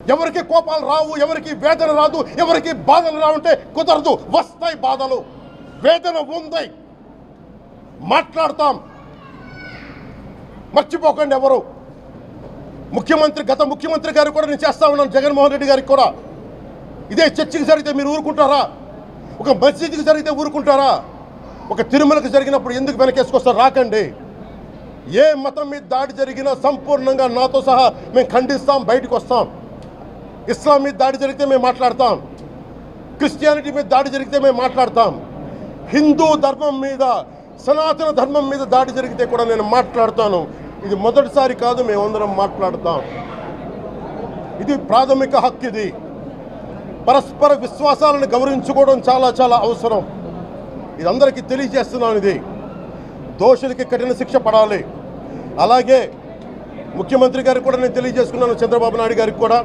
ఎవరికి కోపాలు రావు, ఎవరికి వేదన రాదు, ఎవరికి బాధలు రావుంటే కుదరదు. వస్తాయి బాధలు, వేదన ఉంది, మాట్లాడతాం. మర్చిపోకండి ఎవరు. గత ముఖ్యమంత్రి గారు కూడా నేను చేస్తా ఉన్నాను, జగన్మోహన్ రెడ్డి గారికి కూడా. ఇదే చర్చికి జరిగితే మీరు ఊరుకుంటారా? ఒక మసీదుకి జరిగితే ఊరుకుంటారా? ఒక తిరుమలకు జరిగినప్పుడు ఎందుకు వెనకేసుకొస్తారు? రాకండి. ఏ మతం మీద దాడి జరిగినా సంపూర్ణంగా నాతో సహా మేము ఖండిస్తాం, బయటకు వస్తాం. ఇస్లాం మీద దాడి జరిగితే మేము మాట్లాడతాం, క్రిస్టియానిటీ మీద దాడి జరిగితే మేము మాట్లాడతాం, హిందూ ధర్మం మీద, సనాతన ధర్మం మీద దాడి జరిగితే కూడా నేను మాట్లాడతాను. ఇది మొదటిసారి కాదు, మేమందరం మాట్లాడతాం. ఇది ప్రాథమిక హక్కు. ఇది పరస్పర విశ్వాసాలను గౌరవించుకోవడం చాలా చాలా అవసరం. ఇది అందరికీ తెలియజేస్తున్నాను. ఇది దోషులకి కఠిన శిక్ష పడాలి. అలాగే ముఖ్యమంత్రి గారికి కూడా నేను తెలియజేసుకున్నాను, చంద్రబాబు నాయుడు గారికి కూడా.